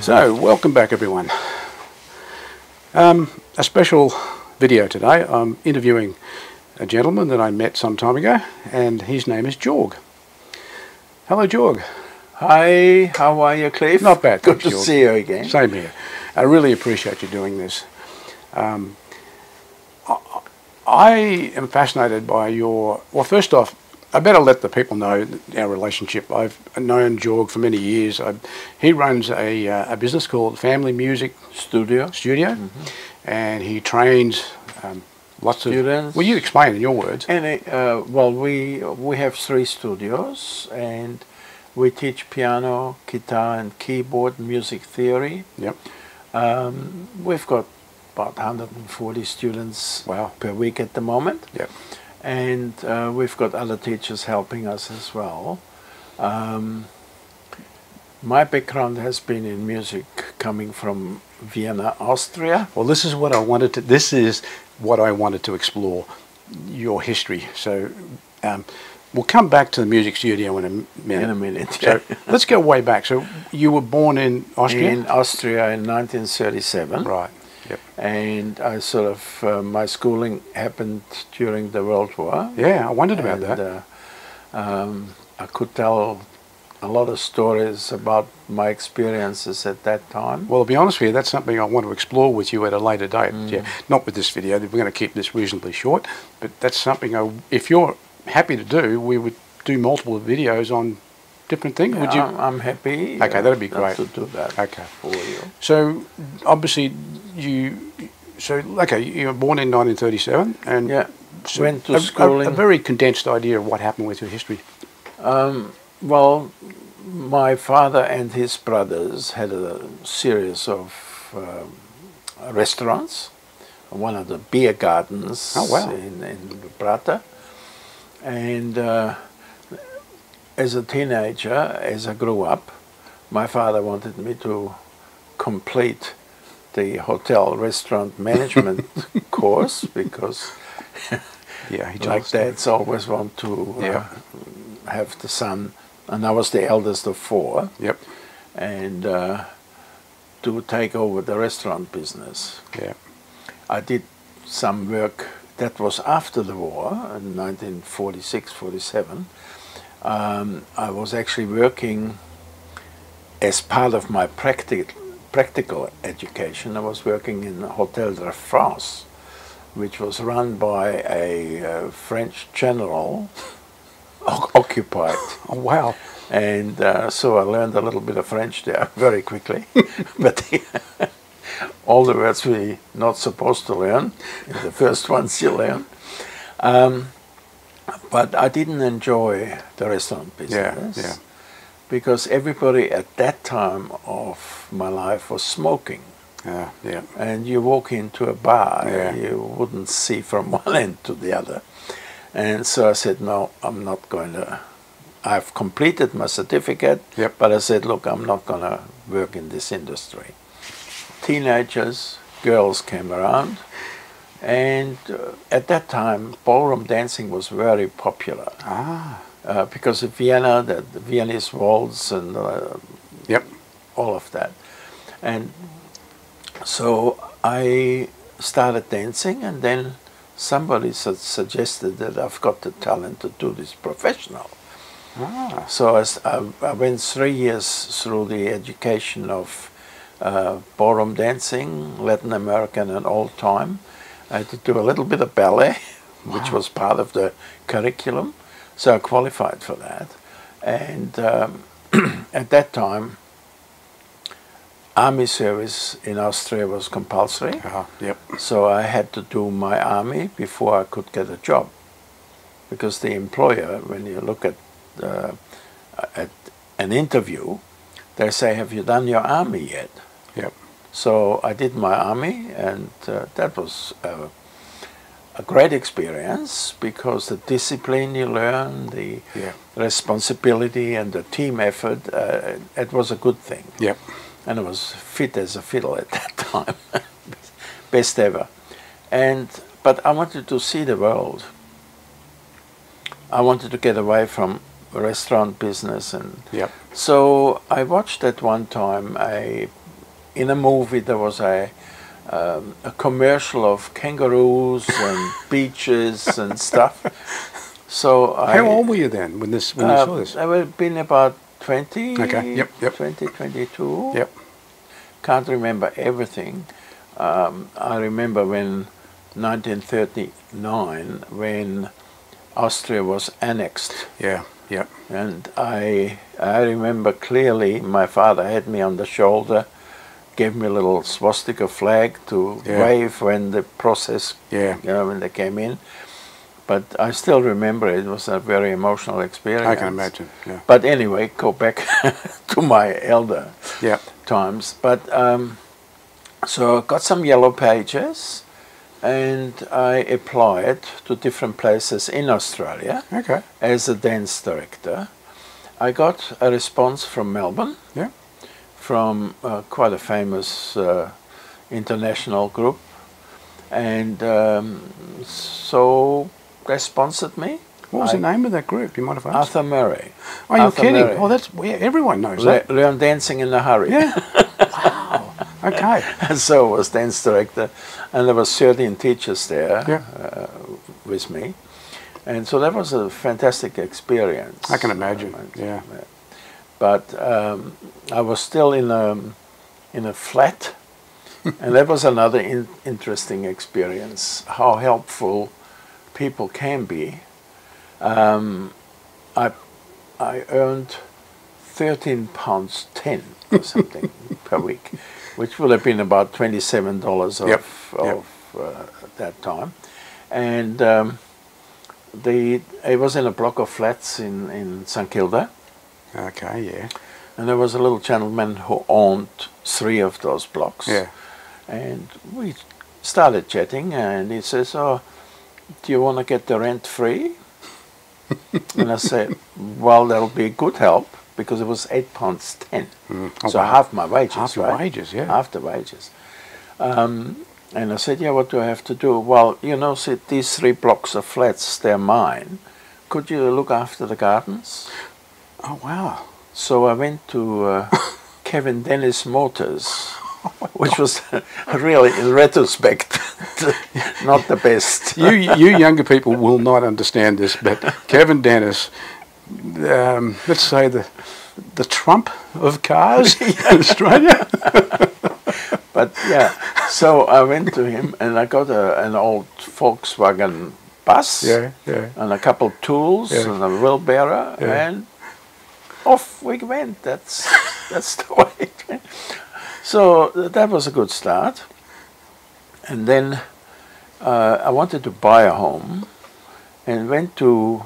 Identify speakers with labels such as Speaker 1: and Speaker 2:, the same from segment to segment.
Speaker 1: So, welcome back everyone. A special video today. I'm interviewing a gentleman that I met some time ago, and his name is Jorg. Hello, Jorg.
Speaker 2: Hi, how are you, Cliff?
Speaker 1: Not bad.
Speaker 2: Good
Speaker 1: thanks,
Speaker 2: to
Speaker 1: Jorg.
Speaker 2: see you again.
Speaker 1: Same here. I really appreciate you doing this. I am fascinated by your... Well, first off, I better let the people know our relationship. I've known Jorg for many years. He runs a business called Family Music Studio, and he trains lots of students. Well, you explain in your words.
Speaker 2: And well, we have 3 studios, and we teach piano, guitar, and keyboard music theory.
Speaker 1: Yep.
Speaker 2: We've got about 140 students
Speaker 1: Wow.
Speaker 2: per week at the moment.
Speaker 1: Yep.
Speaker 2: And we've got other teachers helping us as well. My background has been in music, coming from Vienna, Austria.
Speaker 1: Well, this is what I wanted to. This is what I wanted to explore, your history. So, we'll come back to the music studio in a minute.
Speaker 2: In a minute. Yeah.
Speaker 1: So let's go way back. So you were born in Austria.
Speaker 2: In Austria in 1937.
Speaker 1: Right. Yep.
Speaker 2: And I sort of my schooling happened during the World War.
Speaker 1: Yeah, I wondered about that.
Speaker 2: I could tell a lot of stories about my experiences at that time.
Speaker 1: Well, to be honest with you, that's something I want to explore with you at a later date. Yeah, not with this video. We're going to keep this reasonably short, but that's something if you're happy to do, we would do multiple videos on different things.
Speaker 2: Yeah,
Speaker 1: would you?
Speaker 2: I'm happy.
Speaker 1: Okay, that'd be great
Speaker 2: to do that.
Speaker 1: Okay.
Speaker 2: For you.
Speaker 1: So obviously you were born in 1937, and
Speaker 2: yeah,
Speaker 1: so
Speaker 2: went to school.
Speaker 1: A very condensed idea of what happened with your history.
Speaker 2: Well, my father and his brothers had a series of restaurants, one of the beer gardens.
Speaker 1: Oh, wow.
Speaker 2: in Brata. And as a teenager, as I grew up, my father wanted me to complete the hotel restaurant management course, because
Speaker 1: Yeah,
Speaker 2: like dads always want to have the son, and I was the eldest of 4.
Speaker 1: Yep.
Speaker 2: And to take over the restaurant business.
Speaker 1: Yeah.
Speaker 2: I did some work that was after the war, in 1946-47. I was actually working as part of my practical education. I was working in Hotel de France, which was run by a French general, occupied.
Speaker 1: Oh, wow.
Speaker 2: And so I learned a little bit of French there very quickly. But all the words we're not supposed to learn, the first ones you learn. But I didn't enjoy the restaurant business because everybody at that time of my life was smoking.
Speaker 1: Yeah.
Speaker 2: And you walk into a bar, you wouldn't see from one end to the other. And so I said, no, I'm not going to. I've completed my certificate, but I said, look, I'm not going to work in this industry. Teenagers, girls came around, and at that time, ballroom dancing was very popular. Because of Vienna, the Viennese waltz and all of that. And so I started dancing, and then somebody suggested that I've got the talent to do this professional. So I went 3 years through the education of ballroom dancing, Latin American and old time. I had to do a little bit of ballet, which was part of the curriculum, so I qualified for that. And at that time, army service in Austria was compulsory. So I had to do my army before I could get a job, because the employer, when you look at an interview, they say, have you done your army yet? So I did my army, and that was a great experience, because the discipline you learn, the responsibility and the team effort, it was a good thing. And I was fit as a fiddle at that time. Best ever. But I wanted to see the world. I wanted to get away from restaurant business, and so I watched at one time a in a movie there was a commercial of kangaroos and beaches and stuff. So
Speaker 1: how old were you then when you saw this?
Speaker 2: I would have been about 20,
Speaker 1: Okay. Yep.
Speaker 2: 20, 22.
Speaker 1: Yep.
Speaker 2: Can't remember everything. I remember when 1939, when Austria was annexed.
Speaker 1: Yeah. Yep.
Speaker 2: And I remember clearly my father had me on the shoulder, gave me a little swastika flag to wave when the process, when they came in. But I still remember it was a very emotional experience.
Speaker 1: I can imagine. Yeah.
Speaker 2: But anyway, go back to my elder times. But so I got some yellow pages, and I applied to different places in Australia as a dance director. I got a response from Melbourne, from quite a famous international group, and so they sponsored me.
Speaker 1: What was the name of that group? You might have asked.
Speaker 2: Arthur Murray.
Speaker 1: Oh, you're kidding? Murray. Oh, that's everyone knows that.
Speaker 2: Learn dancing in a hurry.
Speaker 1: Yeah. Wow. Okay.
Speaker 2: And so I was dance director, and there was 13 teachers there with me, and so that was a fantastic experience.
Speaker 1: I can imagine. Yeah.
Speaker 2: But I was still in a flat, and that was another interesting experience. How helpful people can be. I earned £13.10 or something per week, which would have been about $27 of that time, and it was in a block of flats in St Kilda.
Speaker 1: Okay, yeah.
Speaker 2: And there was a little gentleman who owned 3 of those blocks.
Speaker 1: Yeah.
Speaker 2: And we started chatting, and he says, "Oh, do you want to get the rent free?" And I said, "Well, that'll be good help," because it was £8.10. So half my wages,
Speaker 1: half
Speaker 2: right?
Speaker 1: Half the wages, yeah.
Speaker 2: Half the wages. And I said, "Yeah, what do I have to do?" "Well, you know, see, these 3 blocks of flats, they're mine. Could you look after the gardens?"
Speaker 1: Oh, wow.
Speaker 2: So I went to Kevin Dennis Motors, which was really, in retrospect, not the best.
Speaker 1: You younger people will not understand this, but Kevin Dennis, let's say the Trump of cars in Australia.
Speaker 2: But yeah, so I went to him, and I got an old Volkswagen bus, and a couple of tools, and a wheelbarrow, and off we went. That's the way it went. So that was a good start. And then I wanted to buy a home, and went to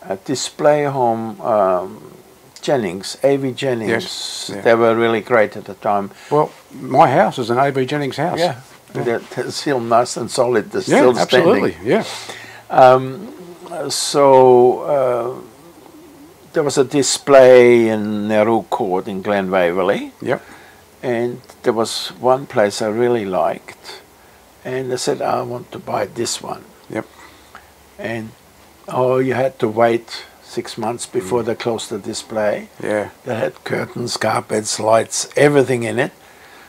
Speaker 2: a display home, Jennings, A.V. Jennings.
Speaker 1: Yes,
Speaker 2: They were really great at the time.
Speaker 1: Well, my house is an A.V. Jennings house.
Speaker 2: Yeah. They're still nice and solid. They're still
Speaker 1: absolutely.
Speaker 2: standing.
Speaker 1: Yeah.
Speaker 2: So there was a display in Nehru Court in Glen Waverley.
Speaker 1: Yep.
Speaker 2: And there was one place I really liked, and I said, "I want to buy this one."
Speaker 1: Yep.
Speaker 2: And you had to wait 6 months before they closed the display.
Speaker 1: Yeah.
Speaker 2: They had curtains, carpets, lights, everything in it.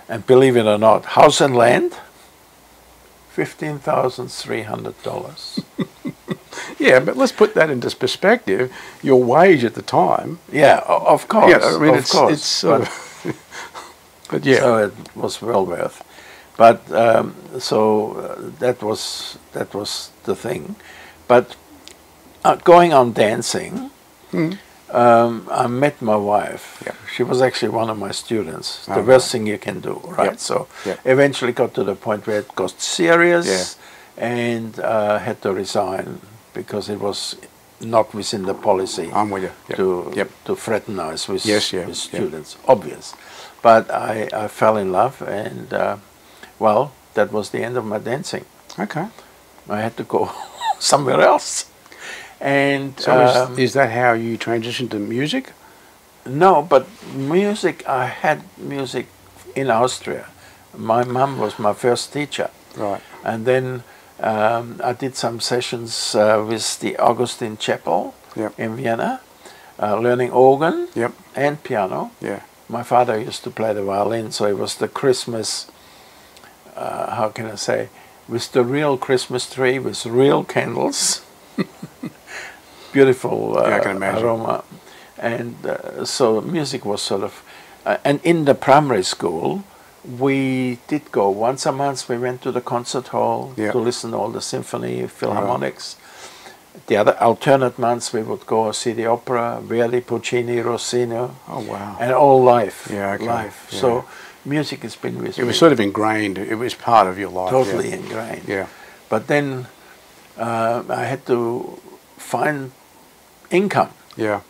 Speaker 2: And believe it or not, house and land, $15,300.
Speaker 1: Yeah, but let's put that into perspective. Your wage at the time.
Speaker 2: Yeah, of course.
Speaker 1: Yeah, I mean,
Speaker 2: of course.
Speaker 1: It's sort of. But yeah.
Speaker 2: So it was well worth. But that was the thing. But going on dancing, I met my wife.
Speaker 1: Yep.
Speaker 2: She was actually one of my students. The
Speaker 1: Oh,
Speaker 2: worst thing you can do, right?
Speaker 1: Yep.
Speaker 2: So
Speaker 1: Yep.
Speaker 2: eventually got to the point where it got serious, and had to resign because it was not within the policy.
Speaker 1: I'm with you.
Speaker 2: To fraternize with, with students, obvious. But I fell in love, and well, that was the end of my dancing.
Speaker 1: Okay.
Speaker 2: I had to go somewhere else. And
Speaker 1: so is that how you transitioned to music?
Speaker 2: No, but music, I had music in Austria. My mum was my first teacher.
Speaker 1: Right.
Speaker 2: And then I did some sessions with the Augustine Chapel in Vienna, learning organ and piano.
Speaker 1: Yeah.
Speaker 2: my father used to play the violin, so it was the Christmas, how can I say, with the real Christmas tree, with real candles, beautiful
Speaker 1: I can imagine.
Speaker 2: aroma. And so music was sort of, and in the primary school, we did go once a month. We went to the concert hall to listen to all the symphony, philharmonics. The other alternate months we would go see the opera, Verdi, Puccini, Rossini.
Speaker 1: Oh wow!
Speaker 2: And all life,
Speaker 1: Yeah, okay.
Speaker 2: life.
Speaker 1: Yeah.
Speaker 2: So music has been with me.
Speaker 1: It was sort of ingrained. It was part of your life.
Speaker 2: Totally
Speaker 1: yeah.
Speaker 2: ingrained.
Speaker 1: Yeah.
Speaker 2: But then I had to find income.
Speaker 1: Yeah.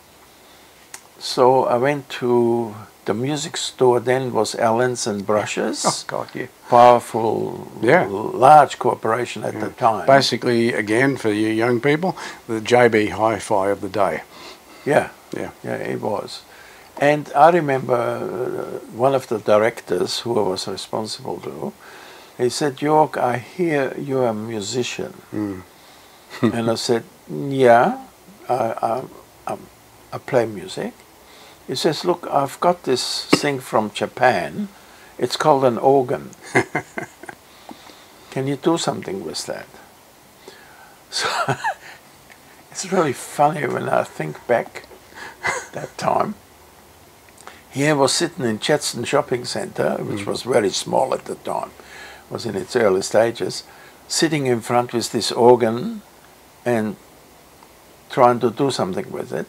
Speaker 2: So I went to the music store. Then was Allen's and Brushes.
Speaker 1: Oh God, yeah.
Speaker 2: Powerful, large corporation at the time.
Speaker 1: Basically, again, for you young people, the JB Hi-Fi of the day.
Speaker 2: Yeah,
Speaker 1: Yeah.
Speaker 2: yeah, it was. And I remember one of the directors who I was responsible to, he said, "Jorg, I hear you're a musician." And I said, "Yeah, I play music." He says, "Look, I've got this thing from Japan. It's called an organ. Can you do something with that?" So it's really funny when I think back that time. Here I was sitting in Chetson Shopping Centre, which was very small at the time, was in its early stages, sitting in front with this organ and trying to do something with it.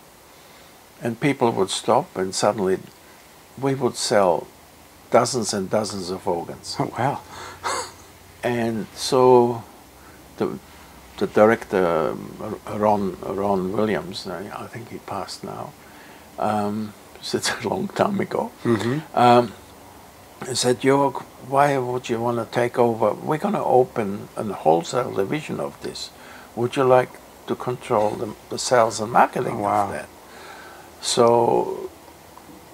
Speaker 2: And people would stop, and suddenly we would sell dozens and dozens of organs.
Speaker 1: Oh wow!
Speaker 2: And so the director, Ron Williams, I think he passed now, it's a long time ago, he said, "Jorg, why would you want to take over? We're going to open a wholesale division of this. Would you like to control the sales and marketing of that?" So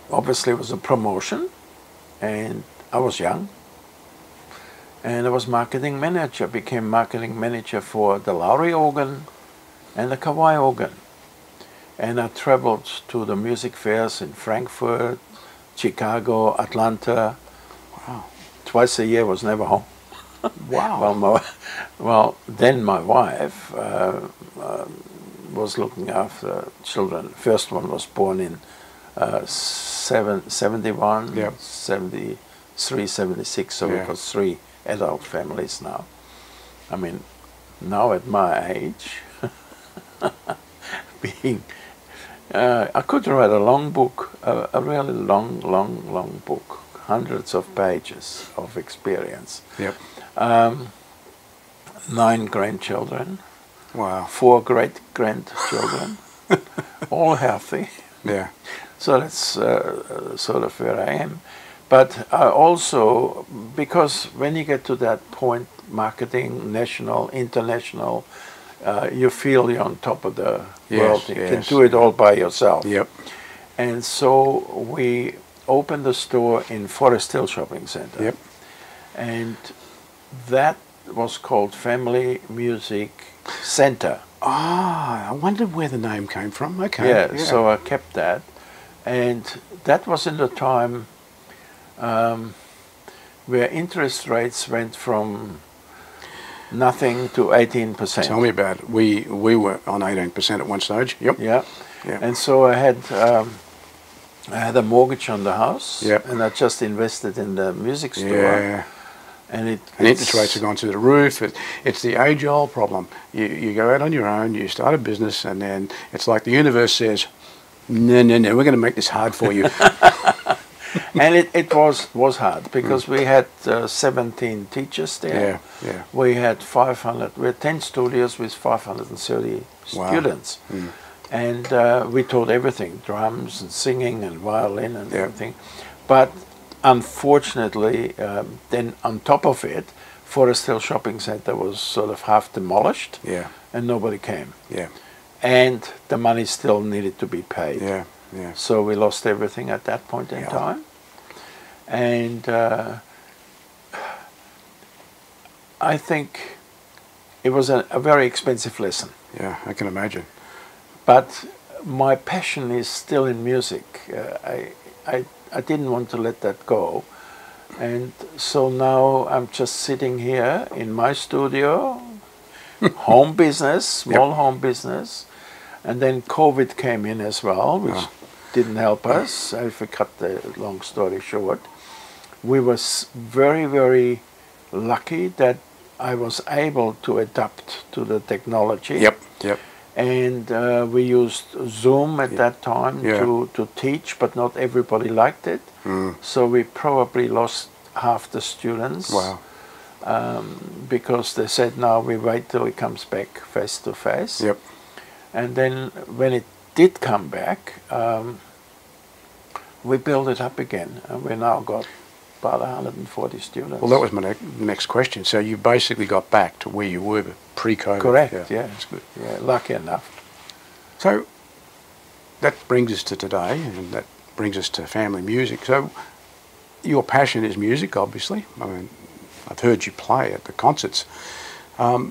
Speaker 2: obviously it was a promotion, and I was young, and I was marketing manager, became marketing manager for the Lowry organ and the Kauai organ. And I traveled to the music fairs in Frankfurt, Chicago, Atlanta.
Speaker 1: Wow.
Speaker 2: Twice a year, was never home.
Speaker 1: Wow.
Speaker 2: Well, then my wife was looking after children. First one was born in 71, 73, 76, so we've got 3 adult families now. I mean, now at my age, being, I could write a long book, a really long book, hundreds of pages of experience.
Speaker 1: Yep.
Speaker 2: 9 grandchildren.
Speaker 1: Wow.
Speaker 2: 4 great-grandchildren, all healthy.
Speaker 1: Yeah.
Speaker 2: So that's sort of where I am. But also, because when you get to that point, marketing, national, international, you feel you're on top of the world. You can do it all by yourself.
Speaker 1: Yep.
Speaker 2: And so we opened a store in Forest Hill Shopping Centre.
Speaker 1: Yep.
Speaker 2: And that was called Family Music Centre.
Speaker 1: Ah, I wondered where the name came from. Okay.
Speaker 2: Yeah, so I kept that. And that was in the time where interest rates went from nothing to 18%.
Speaker 1: Tell me about it. We were on 18% at one stage. Yep.
Speaker 2: Yeah. And so I had a mortgage on the house.
Speaker 1: Yep.
Speaker 2: And I just invested in the music store.
Speaker 1: Yeah.
Speaker 2: And
Speaker 1: interest rates have gone through the roof. It's the age-old problem. You go out on your own, you start a business, and then it's like the universe says, no, we're going to make this hard for you.
Speaker 2: And it was hard, because we had 17 teachers there.
Speaker 1: Yeah.
Speaker 2: We had 10 studios with 530 students. And we taught everything, drums and singing and violin and everything. But unfortunately, then on top of it, Forest Hill Shopping Centre was sort of half demolished, and nobody came. And the money still needed to be paid. So we lost everything at that point in time. And I think it was a very expensive lesson.
Speaker 1: Yeah, I can imagine.
Speaker 2: I didn't want to let that go. And so now I'm just sitting here in my studio, home business, small home business. And then COVID came in as well, which didn't help us. If we cut the long story short, we was very, very lucky that I was able to adapt to the technology.
Speaker 1: Yep, yep.
Speaker 2: And we used Zoom at that time to teach, but not everybody liked it. So we probably lost half the students.
Speaker 1: Wow.
Speaker 2: Because they said, no, we wait till it comes back face to face.
Speaker 1: Yep.
Speaker 2: And then when it did come back, we built it up again. And we now got about 140 students.
Speaker 1: Well, that was my next question. So you basically got back to where you were pre-COVID.
Speaker 2: Correct, yeah.
Speaker 1: That's good.
Speaker 2: Yeah, lucky enough.
Speaker 1: So that brings us to today, and that brings us to family music. So your passion is music, obviously. I mean, I've heard you play at the concerts. I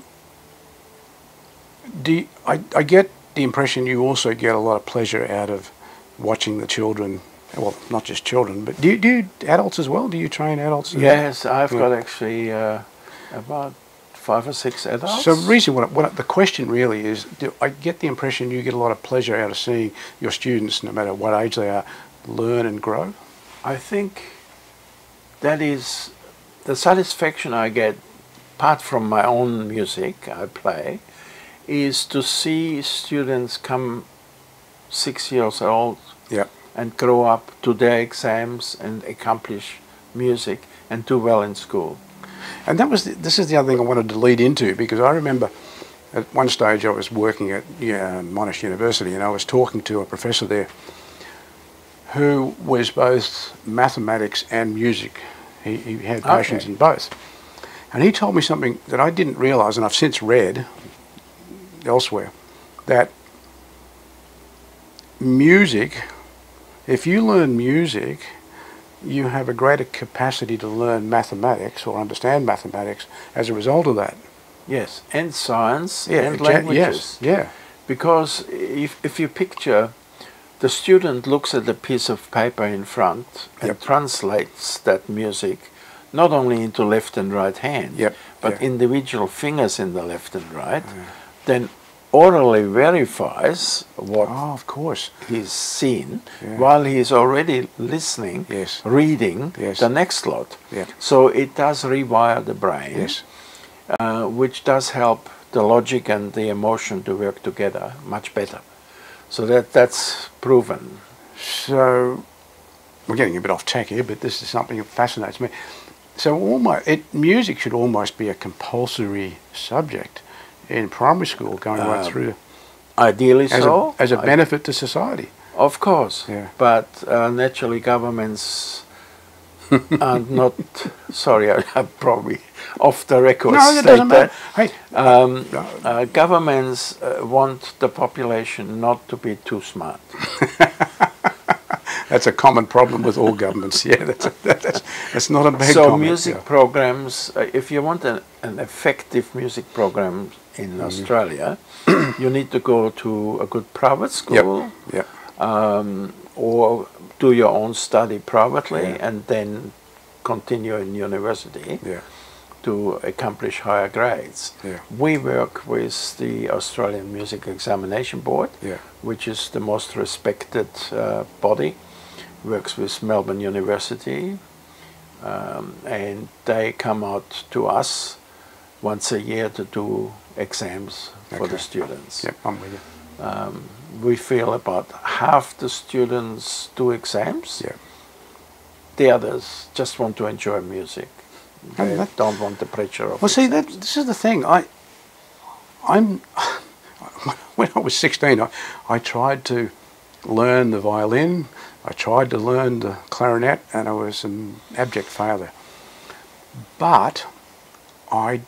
Speaker 1: get the impression you also get a lot of pleasure out of watching the children. Well, not just children, but do you adults as well? Do you train adults?
Speaker 2: Yes, I've got actually about 5 or 6 adults.
Speaker 1: So the reason, what the question really is, I get the impression you get a lot of pleasure out of seeing your students, no matter what age they are, learn and grow.
Speaker 2: I think that is the satisfaction I get, apart from my own music I play, is to see students come 6 years old and grow up to their exams and accomplish music and do well in school.
Speaker 1: And this is the other thing I wanted to lead into, because I remember at one stage I was working at Monash University, and I was talking to a professor there who was both mathematics and music. He had passions in both. And he told me something that I didn't realise, and I've since read elsewhere, that music, if you learn music, you have a greater capacity to learn mathematics or understand mathematics as a result of that.
Speaker 2: Yes, and science and languages.
Speaker 1: Yes, yeah.
Speaker 2: Because if you picture, the student looks at a piece of paper in front and translates that music not only into left and right hand, but individual fingers in the left and right, then orally verifies what
Speaker 1: of course
Speaker 2: he's seen while he's already listening, reading the next lot. So it does rewire the brain, which does help the logic and the emotion to work together much better. So that's proven. So
Speaker 1: we're getting a bit off track here, but this is something that fascinates me. So music should almost be a compulsory subject in primary school, going right through.
Speaker 2: Ideally so.
Speaker 1: As a benefit to society.
Speaker 2: Of course. But naturally governments are not, sorry, I'm probably off the record.
Speaker 1: No, it doesn't matter. Hey,
Speaker 2: governments want the population not to be too smart.
Speaker 1: That's a common problem with all governments. That's not a bad comment.
Speaker 2: So music programs, if you want an effective music program in Australia, you need to go to a good private school, or do your own study privately, and then continue in university to accomplish higher grades. We work with the Australian Music Examination Board, which is the most respected body. Works with Melbourne University, and they come out to us once a year to do exams for the students.
Speaker 1: I'm with you.
Speaker 2: We feel about half the students do exams. The others just want to enjoy music. They don't want the pressure of
Speaker 1: exams. See, this is the thing. When I was 16, I tried to learn the violin. I tried to learn the clarinet, and I was an abject failure. But I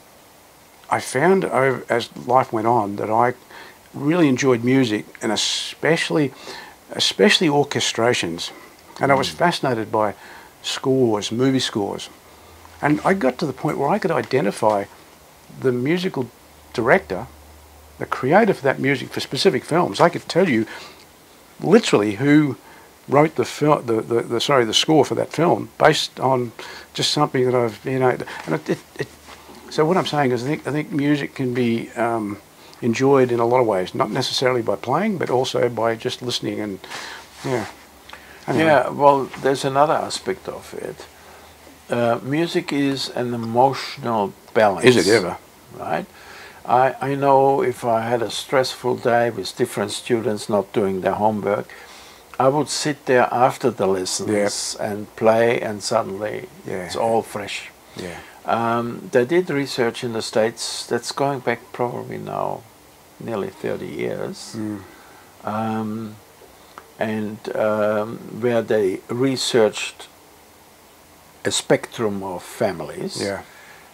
Speaker 1: found as life went on that I really enjoyed music, and especially orchestrations. And I was fascinated by scores, movie scores. And I got to the point where I could identify the musical director, the creator for that music for specific films. I could tell you literally who wrote the film, the score for that film based on just something that I've, you know, and so what I'm saying is I think music can be enjoyed in a lot of ways, not necessarily by playing, but also by just listening and, yeah. Anyway.
Speaker 2: Yeah, well, there's another aspect of it. Music is an emotional balance.
Speaker 1: Is it ever?
Speaker 2: Right? I know if I had a stressful day with different students not doing their homework, I would sit there after the lessons and play, and suddenly it's all fresh.
Speaker 1: Yeah.
Speaker 2: They did research in the States that's going back probably now nearly 30 years, where they researched a spectrum of families,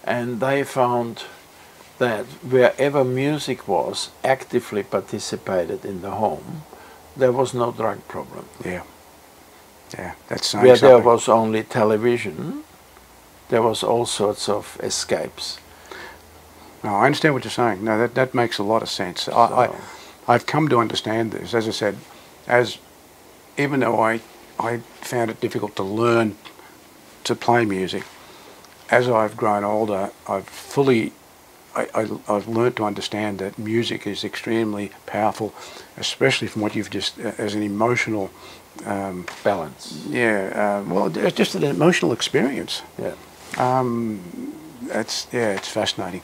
Speaker 2: and they found that wherever music was actively participated in the home, there was no drug problem.
Speaker 1: Yeah. Yeah, that's saying
Speaker 2: where
Speaker 1: something.
Speaker 2: there was only television, there was all sorts of escapes.
Speaker 1: No, I understand what you're saying. No, that makes a lot of sense. I've come to understand this, as I said, even though I found it difficult to learn to play music, as I've grown older, I've learned to understand that music is extremely powerful, especially from what you've just, as an emotional
Speaker 2: balance.
Speaker 1: Yeah, well, it's just an emotional experience.
Speaker 2: Yeah.
Speaker 1: It's fascinating.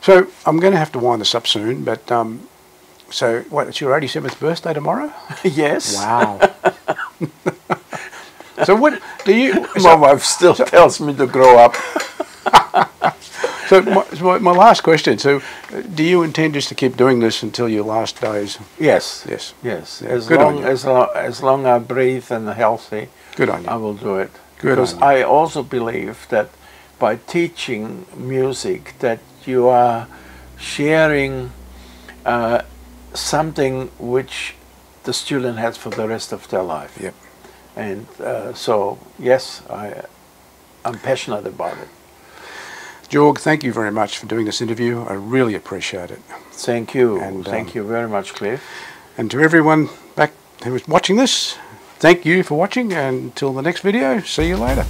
Speaker 1: So I'm going to have to wind this up soon, but so what? It's your 87th birthday tomorrow?
Speaker 2: Yes.
Speaker 1: Wow. So what do you?
Speaker 2: My wife still tells me to grow up.
Speaker 1: So my last question. So, do you intend just to keep doing this until your last days?
Speaker 2: Yes.
Speaker 1: Yes.
Speaker 2: Yes.
Speaker 1: Yeah.
Speaker 2: As long I breathe and healthy,
Speaker 1: good on you.
Speaker 2: I will do it.
Speaker 1: Good
Speaker 2: because
Speaker 1: on you.
Speaker 2: I also believe that by teaching music, that you are sharing something which the student has for the rest of their life.
Speaker 1: Yep.
Speaker 2: And so, yes, I'm passionate about it.
Speaker 1: Jorg, thank you very much for doing this interview. I really appreciate it.
Speaker 2: Thank you.
Speaker 1: And,
Speaker 2: thank you very much, Cliff.
Speaker 1: And to everyone back who was watching this, thank you for watching, and until the next video, see you later.